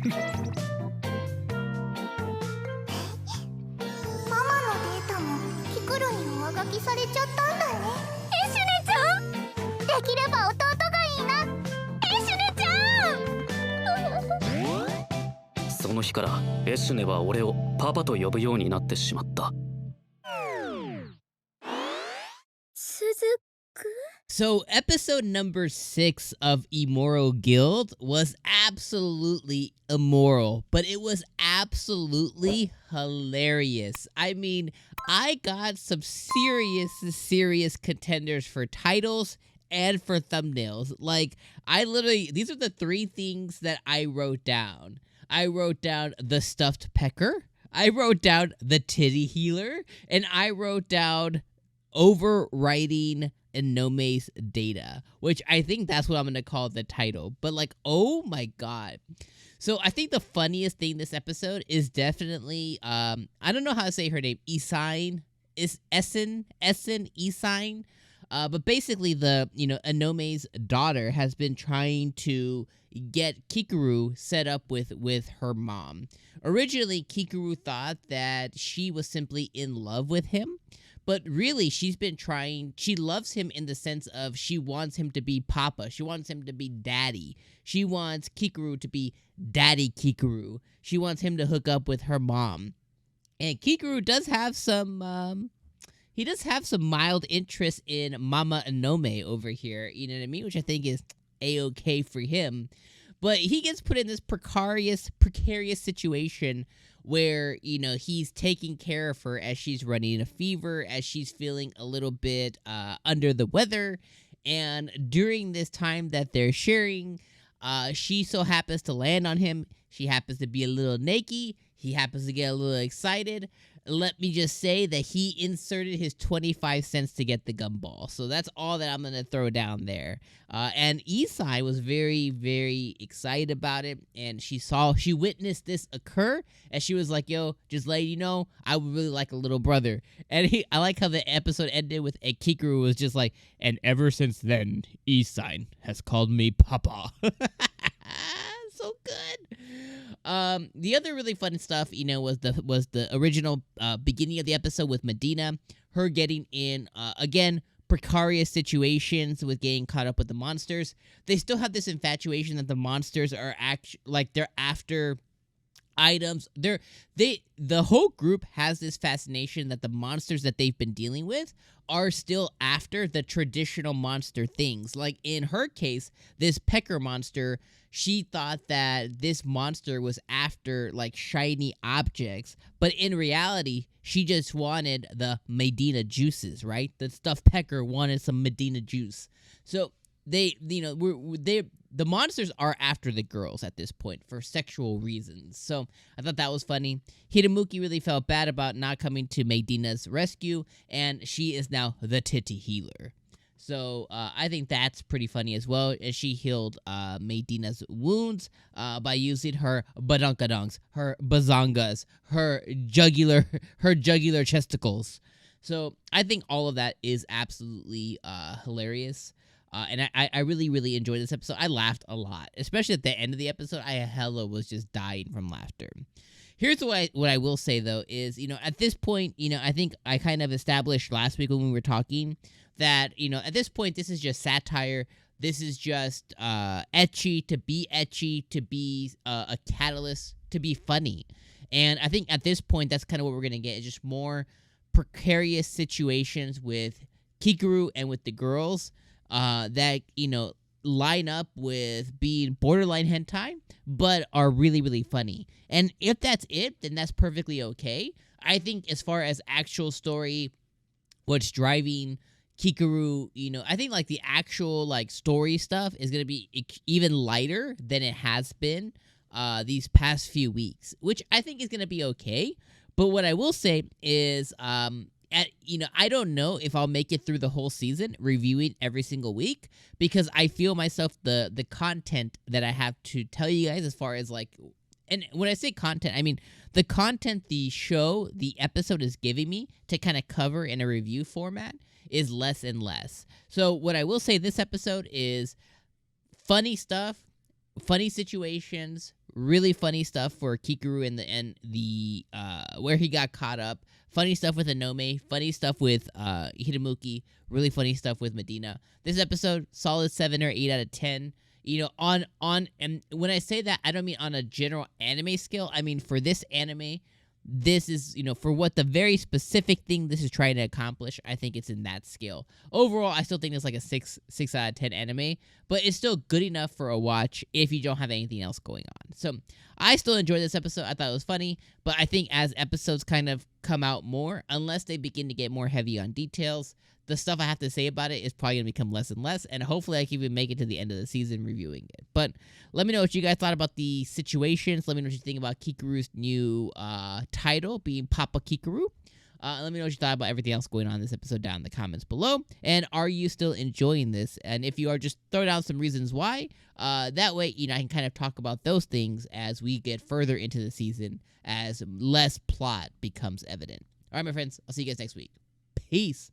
タもキクルに上書きされちゃったんだね。シュネちゃん、できれば弟がいいな。シュネちゃん。その日からエシュネは俺をパパと呼ぶようになってしまった。So episode number 6 of Immoral Guild was absolutely immoral, but it was absolutely hilarious. I mean, I got some serious contenders for titles and for thumbnails. Like, these are the 3 things that I wrote down. I wrote down the stuffed pecker, I wrote down the titty healer, and I wrote down overwriting ENOME's data, which I think that's what I'm gonna call the title. But like, oh my god. So I think the funniest thing this episode is definitely I don't know how to say her name, 𝐒𝐻𝐚𝐧𝐬𝐭, is 𝐒𝐻𝐚𝐧𝐬𝐭, but basically the ENOME's daughter has been trying to get KIKURU set up with her mom. Originally, KIKURU thought that she was simply in love with him, but really, she's been trying. She loves him in the sense of she wants him to be Papa. She wants him to be Daddy. She wants KIKURU to be Daddy KIKURU. She wants him to hook up with her mom. And KIKURU does have some, he does have some mild interest in Mama ENOME over here, you know what I mean? Which I think is A-okay for him. But he gets put in this precarious situation where, he's taking care of her as she's running a fever, as she's feeling a little bit under the weather. And during this time that they're sharing, she so happens to land on him. She happens to be a little naked. He happens to get a little excited. Let me just say that he inserted his 25 cents to get the gumball. So that's all that I'm going to throw down there. And Isai was very, very excited about it. And she witnessed this occur. And she was like, yo, just let you know, I would really like a little brother. And I like how the episode ended with KIKURU was just like, and ever since then, Isai has called me Papa. So good. The other really fun stuff, was the original beginning of the episode with Medina, her getting in again precarious situations with getting caught up with the monsters. They still have this infatuation that the monsters are they're after items. The whole group has this fascination that the monsters that they've been dealing with are still after the traditional monster things. Like in her case, this pecker monster, she thought that this monster was after like shiny objects, but in reality, she just wanted the Medina juices, right? The stuffed pecker wanted some Medina juice. So the monsters are after the girls at this point for sexual reasons. So I thought that was funny. Hiramuki really felt bad about not coming to Medina's rescue, and she is now the titty healer. So I think that's pretty funny as well, as she healed Medina's wounds by using her badunkadongs, her bazongas, her jugular chesticles. So I think all of that is absolutely hilarious. And I really, really enjoyed this episode. I laughed a lot, especially at the end of the episode. I was just dying from laughter. Here's what I will say, though, is, at this point, I think I kind of established last week when we were talking that, at this point, this is just satire. This is just ecchi, to be a catalyst, to be funny. And I think at this point, that's kind of what we're going to get, is just more precarious situations with KIKURU and with the girls that, line up with being borderline hentai, but are really, really funny. And if that's it, then that's perfectly okay. I think as far as actual story, what's driving KIKURU, I think like the actual like story stuff is going to be even lighter than it has been these past few weeks, which I think is going to be okay. But what I will say is, I don't know if I'll make it through the whole season reviewing every single week, because I feel myself the content that I have to tell you guys as far as like, and when I say content, I mean the content the episode is giving me to kind of cover in a review format is less and less. So what I will say this episode is funny stuff, funny situations, Really funny stuff for Kikuru and the where he got caught up. Funny stuff with Enome. Funny stuff with Hiramuki. Really funny stuff with Medina. This episode, solid 7 or 8 out of 10. You know, on and when I say that, I don't mean on a general anime scale. I mean for this anime, this is, you know, for what the very specific thing this is trying to accomplish, I think it's in that scale. Overall, I still think it's like a 6 out of 10 anime, but it's still good enough for a watch if you don't have anything else going on. So I still enjoyed this episode. I thought it was funny, but I think as episodes kind of come out more, unless they begin to get more heavy on details, the stuff I have to say about it is probably going to become less and less, and hopefully I can even make it to the end of the season reviewing it. But let me know what you guys thought about the situations. Let me know what you think about Kikuru's new title, being Papa Kikuru. Let me know what you thought about everything else going on in this episode down in the comments below. And are you still enjoying this? And if you are, just throw down some reasons why. That way, you know, I can kind of talk about those things as we get further into the season, as less plot becomes evident. All right, my friends, I'll see you guys next week. Peace.